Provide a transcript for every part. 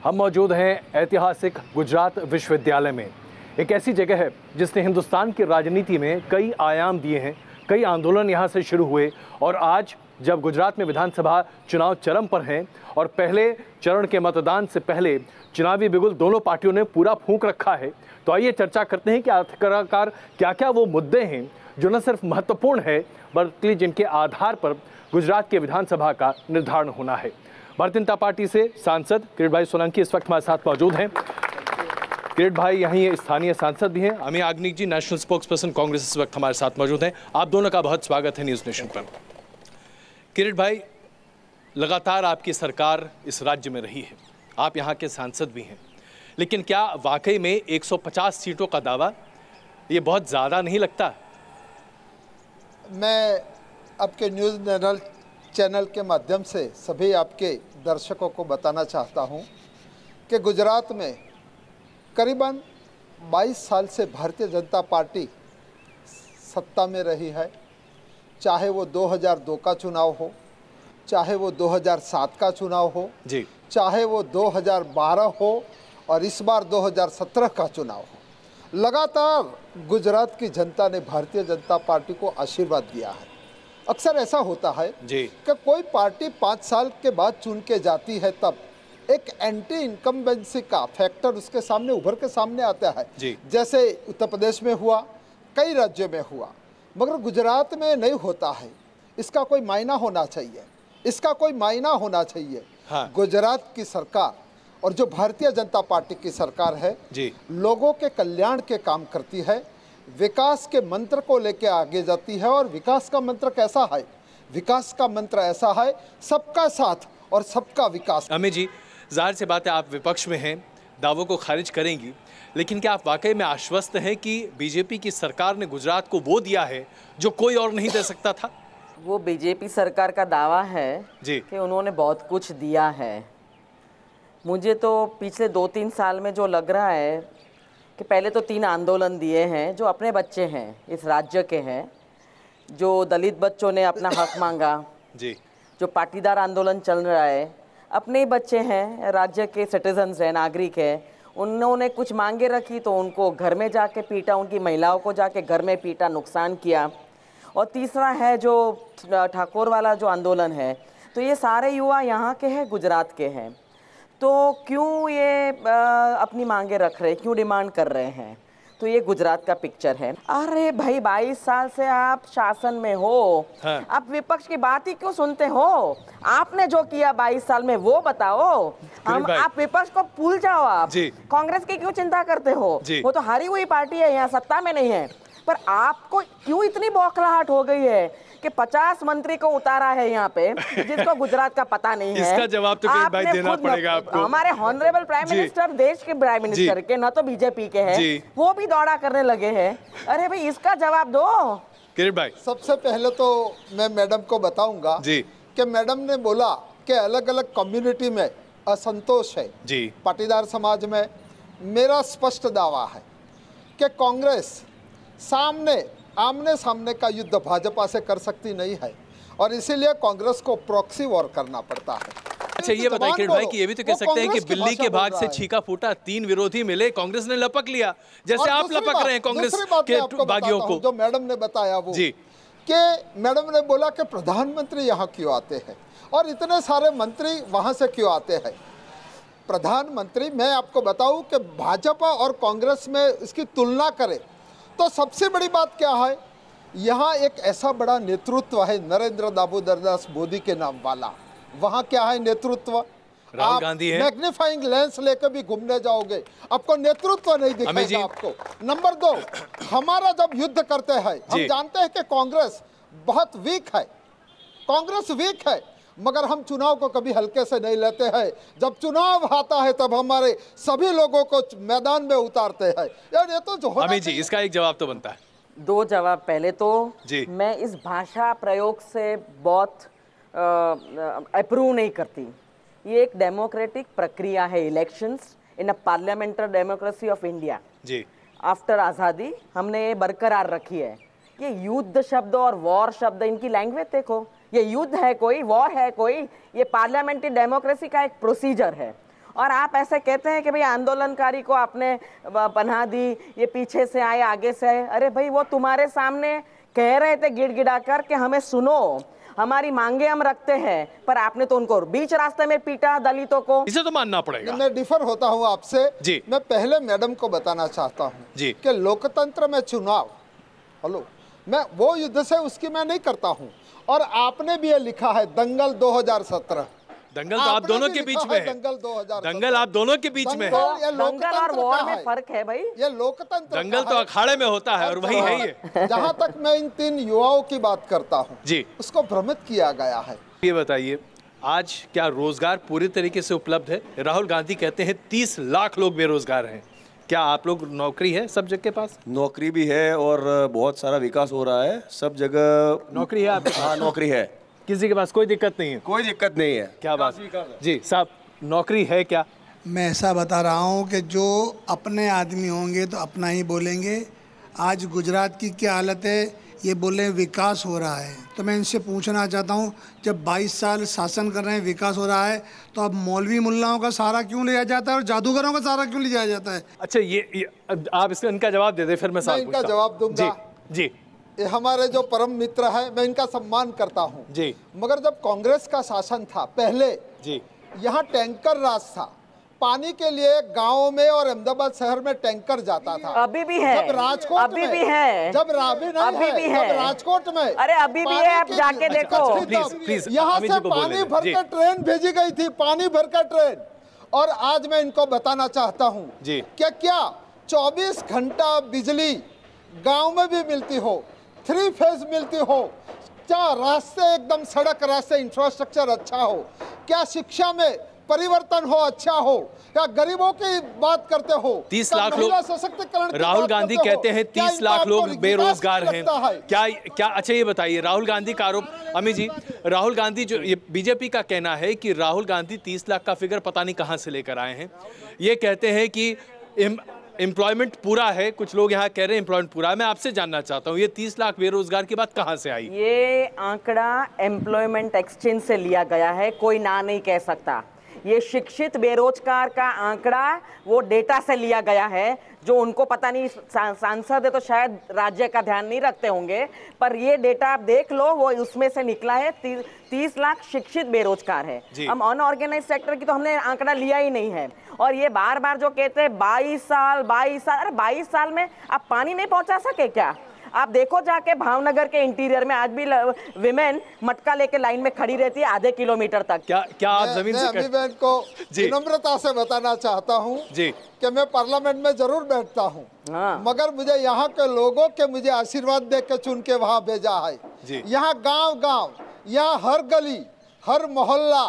हम मौजूद हैं ऐतिहासिक गुजरात विश्वविद्यालय में। एक ऐसी जगह है जिसने हिंदुस्तान की राजनीति में कई आयाम दिए हैं। कई आंदोलन यहाँ से शुरू हुए और आज जब गुजरात में विधानसभा चुनाव चरम पर हैं और पहले चरण के मतदान से पहले चुनावी बिगुल दोनों पार्टियों ने पूरा फूंक रखा है, तो आइए चर्चा करते हैं कि आखिरकार क्या क्या वो मुद्दे हैं जो न सिर्फ महत्वपूर्ण है बल्कि जिनके आधार पर गुजरात के विधानसभा का निर्धारण होना है। भारतीय जनता पार्टी से सांसद किरीट भाई सोलंकी इस वक्त हमारे साथ मौजूद हैं। किरीट भाई यहीं स्थानीय सांसद भी हैं। अमी याज्ञनिक जी नेशनल स्पोक्स पर्सन कांग्रेस इस वक्त हमारे साथ मौजूद हैं। आप दोनों का बहुत स्वागत है न्यूज़ नेशन पर। किरीट भाई, लगातार आपकी सरकार इस राज्य में रही है, आप यहाँ के सांसद भी हैं, लेकिन क्या वाकई में 150 सीटों का दावा ये बहुत ज़्यादा नहीं लगता? मैं आपके न्यूज़ नेशनल चैनल के माध्यम से सभी आपके दर्शकों को बताना चाहता हूं कि गुजरात में करीबन 22 साल से भारतीय जनता पार्टी सत्ता में रही है। चाहे वो 2002 का चुनाव हो, चाहे वो 2007 का चुनाव हो जी, चाहे वो 2012 हो और इस बार 2017 का चुनाव हो, लगातार गुजरात की जनता ने भारतीय जनता पार्टी को आशीर्वाद दिया है। अक्सर ऐसा होता है जी कि कोई पार्टी 5 साल के बाद चुन के जाती है, तब एक एंटी इनकम्बेंसी का फैक्टर उसके सामने उभर के सामने आता है जी। जैसे उत्तर प्रदेश में हुआ, कई राज्यों में हुआ, मगर गुजरात में नहीं होता है। इसका कोई मायना होना चाहिए, इसका कोई मायना होना चाहिए। हाँ। गुजरात की सरकार और जो भारतीय जनता पार्टी की सरकार है जी, लोगों के कल्याण के काम करती है, विकास के मंत्र को लेकर आगे जाती है। और विकास का मंत्र कैसा है? विकास का मंत्र ऐसा है, सबका साथ और सबका विकास। अमी जी, जाहिर सी बात है आप विपक्ष में हैं, दावों को खारिज करेंगी, लेकिन क्या आप वाकई में आश्वस्त हैं कि बीजेपी की सरकार ने गुजरात को वो दिया है जो कोई और नहीं दे सकता था? वो बीजेपी सरकार का दावा है जी कि उन्होंने बहुत कुछ दिया है। मुझे तो पिछले 2-3 साल में जो लग रहा है कि पहले तो 3 आंदोलन दिए हैं जो अपने बच्चे हैं, इस राज्य के हैं, जो दलित बच्चों ने अपना हक मांगा जी, जो पाटीदार आंदोलन चल रहा है, अपने ही बच्चे हैं, राज्य के सिटीजन्स हैं, नागरिक हैं, उन्होंने कुछ मांगे रखी तो उनको घर में जाके पीटा, उनकी महिलाओं को जाके घर में पीटा, नुकसान किया। और तीसरा है जो ठाकुर वाला जो आंदोलन है, तो ये सारे युवा यहाँ के हैं, गुजरात के हैं, तो क्यों ये अपनी मांगे रख रहे, क्यों डिमांड कर रहे हैं? तो ये गुजरात का पिक्चर है। अरे भाई, 22 साल से आप शासन में हो, हाँ। आप विपक्ष की बात ही क्यों सुनते हो? आपने जो किया 22 साल में वो बताओ। आप विपक्ष को भूल जाओ। आप कांग्रेस की क्यों चिंता करते हो? वो तो हारी हुई पार्टी है, यहाँ सत्ता में नहीं है। पर आपको क्यों इतनी बौखलाहट हो गई है कि 50 मंत्री को उतारा है यहाँ पे, जिसको गुजरात का पता नहीं है? इसका जवाब तो किरीट भाई देना पड़ेगा आपको। हमारे ऑनरेबल प्राइम मिनिस्टर, देश के प्राइम मिनिस्टर के, न तो बीजेपी के हैं, वो भी दौड़ा करने लगे हैं। अरे भाई, इसका जवाब दो किरीट भाई। सबसे पहले तो मैं मैडम को बताऊंगा कि मैडम ने बोला कि अलग अलग कम्युनिटी में असंतोष है जी, पाटीदार समाज में। मेरा स्पष्ट दावा है कि कांग्रेस आमने सामने का युद्ध भाजपा से कर सकती नहीं है और इसीलिए कांग्रेस को प्रॉक्सी वॉर करना पड़ता है। अच्छा, ये बताइए किरीट भाई कि ये भी तो कह सकते हैं कि बिल्ली के भाग से छीका फूटा, 3 विरोधी मिले, कांग्रेस ने लपक लिया, जैसे आप लपक रहे हैं कांग्रेस के बागियों को। जो मैडम ने बताया वो जी, कि मैडम ने बोला कि प्रधानमंत्री यहाँ क्यों आते हैं और इतने सारे मंत्री वहां से क्यों आते हैं। प्रधानमंत्री, मैं आपको बताऊं कि भाजपा और कांग्रेस में इसकी तुलना करें तो सबसे बड़ी बात क्या है, यहाँ एक ऐसा बड़ा नेतृत्व है नरेंद्र दामोदर दास मोदी के नाम वाला। वहाँ क्या है नेतृत्व? राहुल गांधी है। मैग्नीफाइंग लेंस लेकर भी घूमने जाओगे, आपको नेतृत्व नहीं दिखेगा आपको। नंबर 2, हमारा जब युद्ध करते हैं, हम जानते हैं कि कांग्रेस बहुत वीक है, कांग्रेस वीक है, मगर हम चुनाव को कभी हल्के से नहीं लेते हैं। जब चुनाव आता है तब हमारे सभी लोगों को मैदान में उतारते हैं। यार ये तो जो अमी जी, इसका एक जवाब तो बनता है। 2 जवाब। पहले तो मैं इस भाषा प्रयोग से बहुत अप्रूव नहीं करती। ये एक डेमोक्रेटिक प्रक्रिया है, elections in a parliamentary democracy of India जी। आफ्टर आज़ादी हमने ये बरकरार रखी है। ये युद्ध शब्द और वॉर शब्द, इनकी लैंग्वेज देखो, ये युद्ध है कोई, वॉर है कोई, ये पार्लियामेंट्री डेमोक्रेसी का एक प्रोसीजर है। और आप ऐसे कहते हैं कि भाई आंदोलनकारी को आपने पनाह दी, ये पीछे से आए आगे से आए। अरे भाई वो तुम्हारे सामने कह रहे थे गिड़गिड़ाकर कि हमें सुनो, हमारी मांगे हम रखते हैं, पर आपने तो उनको बीच रास्ते में पीटा दलितों को। इसे तो मानना पड़ेगा। मैं डिफर होता हूं आपसे जी। मैं पहले मैडम को बताना चाहता हूं जी। कि लोकतंत्र में चुनाव, हेलो, मैं वो युद्ध से उसकी मैं नहीं करता हूं। और आपने भी ये लिखा है दंगल 2017। दंगल तो आप दोनों के बीच में है। दंगल 2017। दंगल आप दोनों के बीच में है। दंगल और वॉर में फर्क है भाई। ये लोकतंत्र दंगल तो अखाड़े में होता है और वही है ये। जहां तक मैं इन 3 युवाओं की बात करता हूं जी, उसको भ्रमित किया गया है। ये बताइए, आज क्या रोजगार पूरी तरीके से उपलब्ध है? राहुल गांधी कहते हैं 30 लाख लोग बेरोजगार हैं। क्या आप लोग, नौकरी है सब जगह के पास? नौकरी भी है और बहुत सारा विकास हो रहा है सब जगह। नौकरी है आपके? हाँ, नौकरी है, किसी के पास कोई दिक्कत नहीं है? कोई दिक्कत नहीं है। क्या बात जी साहब, नौकरी है क्या? मैं ऐसा बता रहा हूँ कि जो अपने आदमी होंगे तो अपना ही बोलेंगे। आज गुजरात की क्या हालत है, ये बोल रहे हैं विकास हो रहा है, तो मैं इनसे पूछना चाहता हूँ, जब 22 साल शासन कर रहे हैं, विकास हो रहा है, तो अब मौलवी मुल्लाओं का सहारा क्यों लिया जाता है और जादूगरों का सहारा क्यों लिया जाता है? अच्छा, ये आप इसका इनका जवाब दे दे, फिर मैं सवाल इनका जवाब दूंगा। जी ये हमारे जो परम मित्र है, मैं इनका सम्मान करता हूँ जी। मगर जब कांग्रेस का शासन था पहले जी, यहाँ टैंकर राज था। पानी के लिए गाँव में और अहमदाबाद शहर में टैंकर जाता था। अभी भी है, जब राजकोट अभी में, भी है, जब राबी नहीं अभी है, भी है, जब राजकोट में, अरे अभी भी है, आप जाके देखो। प्लीज यहाँ से पानी भरकर ट्रेन भेजी गई थी, पानी भरकर ट्रेन। और आज मैं इनको बताना चाहता हूँ जी। क्या 24 घंटा बिजली गांव में भी मिलती हो, 3 फेज मिलती हो, क्या रास्ते एकदम सड़क रास्ते इंफ्रास्ट्रक्चर अच्छा हो, क्या शिक्षा में परिवर्तन हो अच्छा हो, क्या गरीबों की बात करते हो, 30 क्या लाख महिला लोग, सशक्तिकरण की राहुल बात गांधी करते हो? कहते हैं क्या 30 इनको लाख आपको लोग विकास बेरोजगार नहीं हैं। लगता है? क्या अच्छा ये बताइए, राहुल गांधी का आरोप, अमित जी, राहुल गांधी जो ये बीजेपी का कहना है कि राहुल गांधी 30 लाख का फिगर पता नहीं कहां से लेकर आए हैं। ये कहते हैं कि एम्प्लॉयमेंट पूरा है, कुछ लोग यहाँ कह रहे हैं एम्प्लॉयमेंट पूरा है। मैं आपसे जानना चाहता हूँ, ये 30 लाख बेरोजगार की बात कहाँ से आई? ये आंकड़ा एम्प्लॉयमेंट एक्सचेंज से लिया गया है, कोई ना नहीं कह सकता। ये शिक्षित बेरोजगार का आंकड़ा वो डेटा से लिया गया है, जो उनको पता नहीं, सांसद है तो शायद राज्य का ध्यान नहीं रखते होंगे, पर ये डेटा आप देख लो, वो उसमें से निकला है। 30 लाख शिक्षित बेरोजगार है। हम अनऑर्गेनाइज सेक्टर की तो हमने आंकड़ा लिया ही नहीं है। और ये बार बार जो कहते हैं 22 साल, अरे 22 साल में आप पानी नहीं पहुंचा सके क्या? आप देखो जाके भावनगर के इंटीरियर में आज भी विमेन मटका लेके लाइन में खड़ी रहती है आधे किलोमीटर तक। क्या आप जमीन से अभी बहन को विनम्रता से बताना चाहता हूँ कि मैं पार्लियामेंट में जरूर बैठता हूँ, मगर मुझे यहाँ के लोगों के मुझे आशीर्वाद दे के चुन के वहाँ भेजा है। यहाँ गांव, यहाँ हर गली, हर मोहल्ला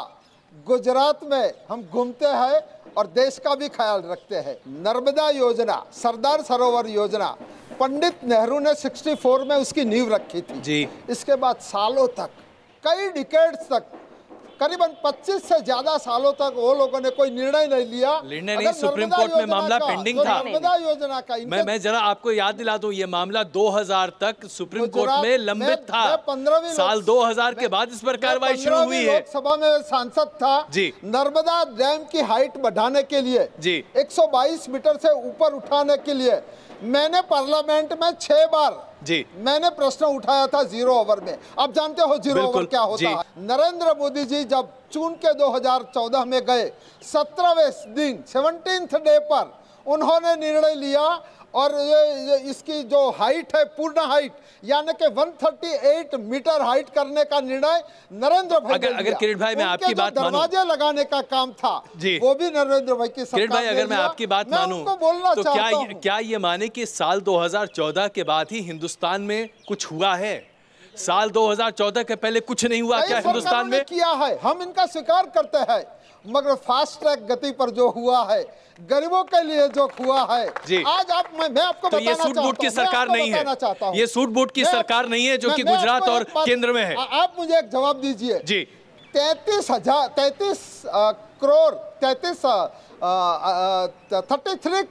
गुजरात में हम घूमते हैं और देश का भी ख्याल रखते हैं। नर्मदा योजना, सरदार सरोवर योजना, पंडित नेहरू ने 64 में उसकी नींव रखी थी जी। इसके बाद सालों तक, कई डिकेड्स तक, करीबन 25 से ज्यादा सालों तक वो लोगों ने कोई निर्णय नहीं लिया। नहीं, सुप्रीम कोर्ट में मामला पेंडिंग था। नर्मदा योजना का मैं जरा आपको याद दिला दूं, ये मामला 2000 तक सुप्रीम कोर्ट में लंबित था। साल 2000 के बाद इस पर कार्रवाई शुरू हुई है। लोकसभा में सांसद था जी। नर्मदा डैम की हाइट बढ़ाने के लिए जी 122 मीटर से ऊपर उठाने के लिए मैंने पार्लियामेंट में 6 बार जी मैंने प्रश्न उठाया था 0 ओवर में। आप जानते हो 0 ओवर क्या होता है। नरेंद्र मोदी जी जब जून के 2014 में गए, 17वें दिन 17th डे पर उन्होंने निर्णय लिया और ये इसकी जो हाइट है, पूर्ण हाइट यानी कि 138 मीटर हाइट करने का निर्णय नरेंद्र भाई ने लिया। अगर किरीट भाई मैं आपकी बात मानूं, दरवाजे लगाने का काम था जी, वो भी नरेंद्र भाई की सरकार। किरीट भाई अगर मैं आपकी बात मानूं तो क्या ये माने कि साल 2014 के बाद ही हिंदुस्तान में कुछ हुआ है? साल 2014 के पहले कुछ नहीं हुआ क्या हिंदुस्तान में? किया है, हम इनका स्वीकार करते हैं, मगर फास्ट ट्रैक गति पर जो हुआ है, गरीबों के लिए जो हुआ है जी। आज आप मैं आपको तो ये सूट बूट की सरकार नहीं है, ये सूट बूट की सरकार नहीं है जो कि गुजरात और केंद्र में है। आप मुझे एक जवाब दीजिए जी। 33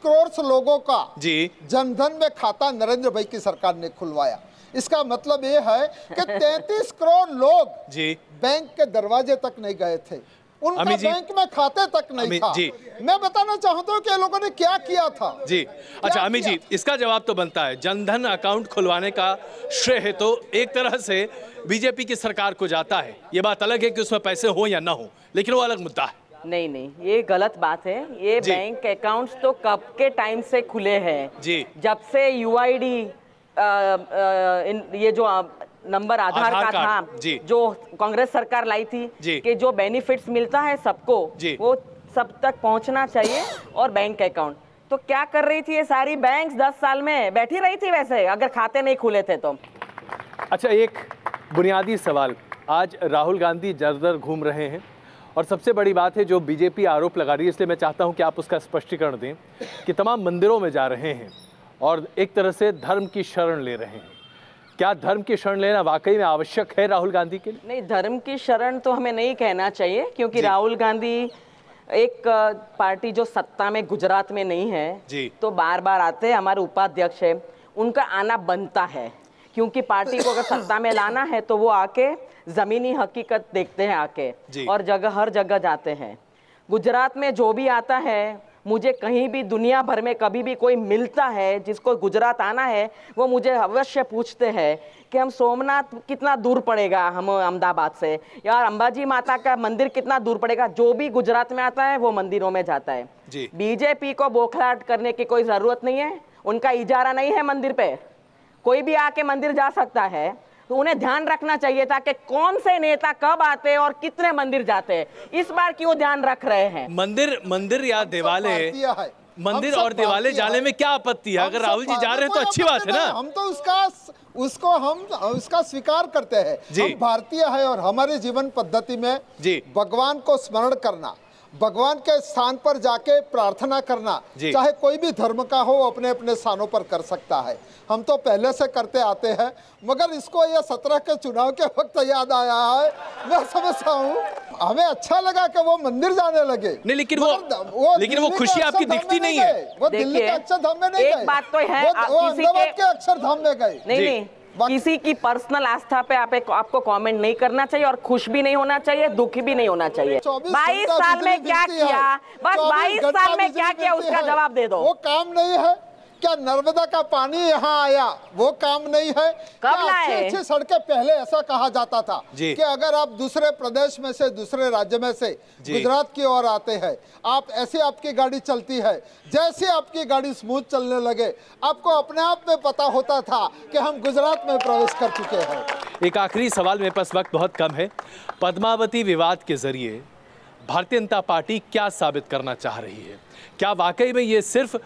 करोड़ लोगों का जी जनधन में खाता नरेंद्र भाई की सरकार ने खुलवाया। इसका मतलब ये है कि 33 करोड़ लोग जी बैंक के दरवाजे तक नहीं गए थे। उनका अमित जी, बैंक में खाते तक नहीं था। जी, मैं बताना चाहता हूँ कि ये लोगों ने क्या किया था। जी अच्छा अमित जी, इसका जवाब तो बनता है, जनधन अकाउंट खुलवाने का श्रेय तो एक तरह से बीजेपी की सरकार को जाता है। ये बात अलग है कि उसमें पैसे हो या ना हो, लेकिन वो अलग मुद्दा है। नहीं नहीं, ये गलत बात है। ये बैंक अकाउंट्स तो कब के टाइम से खुले हैं जी, जब से यूआईडी ये जो नंबर आधार का था जो कांग्रेस सरकार लाई थी कि जो बेनिफिट्स मिलता है सबको वो सब तक पहुंचना चाहिए, और बैंक अकाउंट तो क्या कर रही थी ये सारी बैंक्स 10 साल में बैठी रही थी वैसे, अगर खाते नहीं खुले थे तो। अच्छा, एक बुनियादी सवाल, आज राहुल गांधी जर-जर घूम रहे हैं और सबसे बड़ी बात है जो बीजेपी आरोप लगा रही है, इसलिए मैं चाहता हूं कि आप उसका स्पष्टीकरण दें कि तमाम मंदिरों में जा रहे हैं और एक तरह से धर्म की शरण ले रहे हैं। क्या धर्म की शरण लेना वाकई में आवश्यक है राहुल गांधी के लिए? नहीं, धर्म की शरण तो हमें नहीं कहना चाहिए, क्योंकि राहुल गांधी एक पार्टी जो सत्ता में गुजरात में नहीं है तो बार बार आते हैं, हमारे उपाध्यक्ष है, उनका आना बनता है, क्योंकि पार्टी को अगर सत्ता में लाना है तो वो आके जमीनी हकीकत देखते हैं आके, और हर जगह जाते हैं। गुजरात में जो भी आता है, मुझे कहीं भी दुनिया भर में कभी भी कोई मिलता है जिसको गुजरात आना है, वो मुझे अवश्य पूछते हैं कि हम सोमनाथ कितना दूर पड़ेगा, हम अहमदाबाद से, यार अंबाजी माता का मंदिर कितना दूर पड़ेगा। जो भी गुजरात में आता है वो मंदिरों में जाता है। बीजेपी को बौखलाहट करने की कोई जरूरत नहीं है, उनका इजारा नहीं है मंदिर पे, कोई भी आके मंदिर जा सकता है। तो उन्हें ध्यान रखना चाहिए था कि कौन से नेता कब आते हैं और कितने मंदिर जाते हैं। इस बार क्यों ध्यान रख रहे हैं? मंदिर या दिवाले, मंदिर और दिवाले जाने में क्या आपत्ति है? अगर राहुल जी जा रहे हैं तो अच्छी बात है ना। हम तो उसका स्वीकार करते हैं। हम भारतीय है और हमारे जीवन पद्धति में भगवान को स्मरण करना, भगवान के स्थान पर जाके प्रार्थना करना, चाहे कोई भी धर्म का हो, अपने अपने स्थानों पर कर सकता है। हम तो पहले से करते आते हैं, मगर इसको ये 17 के चुनाव के वक्त याद आया है। मैं समझता हूँ, हमें अच्छा लगा कि वो मंदिर जाने लगे। नहीं, लेकिन वो खुशी आपकी दिखती नहीं है। वो दिल्ली के अक्षरधाम में नहीं गए, एक बात तो है, वो अहमदाबाद के अक्षरधाम में गए। नहीं, किसी की पर्सनल आस्था पे आपको कमेंट नहीं करना चाहिए, और खुश भी नहीं होना चाहिए, दुखी भी नहीं होना चाहिए। 22 साल में क्या किया, बस 22 साल में क्या किया उसका जवाब दे दो। वो काम नहीं है क्या? नर्मदा का पानी यहाँ आया, वो काम नहीं है? कब लाए? अच्छी सड़कें, पहले ऐसा कहा जाता था कि अगर आप दूसरे प्रदेश में से, दूसरे राज्य में से गुजरात की ओर आते हैं, आप ऐसे आपकी गाड़ी चलती है, जैसे आपकी गाड़ी स्मूथ चलने लगे, आपको अपने आप में पता होता था कि हम गुजरात में प्रवेश कर चुके हैं। एक आखिरी सवाल, मेरे पास वक्त बहुत कम है। पद्मावती विवाद के जरिए भारतीय जनता पार्टी क्या साबित करना चाह रही है? क्या वाकई में ये सिर्फ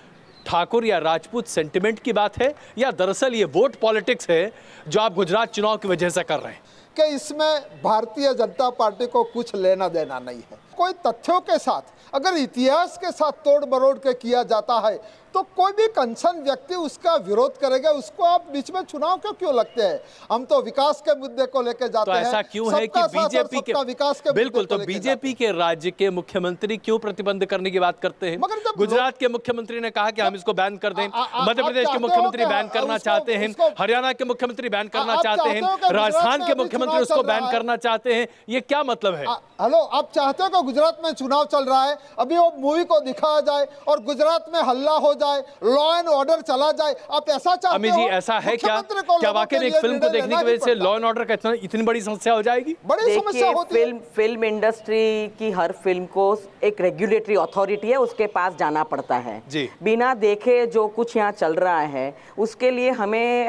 ठाकुर या राजपूत सेंटिमेंट की बात है, या दरअसल ये वोट पॉलिटिक्स है जो आप गुजरात चुनाव की वजह से कर रहे हैं? कि इसमें भारतीय जनता पार्टी को कुछ लेना देना नहीं है। कोई तथ्यों के साथ, अगर इतिहास के साथ तोड़ मरोड़ के किया जाता है तो कोई भी कंसर्न व्यक्ति उसका विरोध करेगा। उसको आप बीच में चुनाव क्यों लगते हैं? हम तो विकास के मुद्दे को लेकर जाते हैं। तो ऐसा क्यों है कि बीजेपी के विकास के बिल्कुल, तो बीजेपी के राज्य के मुख्यमंत्री क्यों प्रतिबंध करने की बात करते हैं? गुजरात के मुख्यमंत्री ने कहा कि हम इसको बैन कर दें, मध्य प्रदेश के मुख्यमंत्री बैन करना चाहते हैं, हरियाणा के मुख्यमंत्री बैन करना चाहते हैं, राजस्थान के मुख्यमंत्री उसको बैन करना चाहते हैं। ये क्या मतलब है? हेलो, आप चाहते हो कि गुजरात में चुनाव चल रहा है, अभी वो मूवी को दिखाया जाए और गुजरात में हल्ला हो जाए, लॉ एंड ऑर्डर चला जाए, आप ऐसा चाहते हो? अमित जी, ऐसा है क्या वाकई में एक फिल्म को देखने की वजह से लॉ एंड ऑर्डर का इतनी बड़ी समस्या हो जाएगी? बड़ी समस्या होती है। फिल्म इंडस्ट्री की हर फिल्म को एक रेगुलेटरी अथॉरिटी है, उसके पास जाना पड़ता है। बिना देखे जो कुछ यहाँ चल रहा है उसके लिए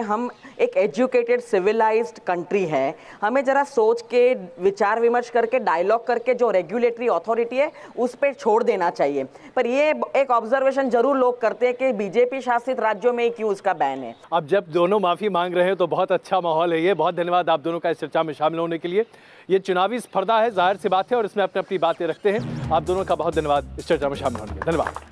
हम एक एजुकेटेड सिविलाइज्ड कंट्री है, हमें जरा सोच के विचार विमर्श करके डायलॉग करके जो रेगुलेटरी अथॉरिटी है उस पर छोड़ देना चाहिए। पर ये एक ऑब्जर्वेशन जरूर लोग करते हैं कि बीजेपी शासित राज्यों में क्यों उसका बैन है। अब जब दोनों माफी मांग रहे हैं तो बहुत अच्छा माहौल है ये। बहुत धन्यवाद आप दोनों का इस चर्चा में शामिल होने के लिए। ये चुनावी स्पर्धा है, जाहिर सी बात है, और इसमें अपनी अपनी बातें रखते हैं। आप दोनों का बहुत धन्यवाद इस चर्चा में शामिल होने के लिए। धन्यवाद।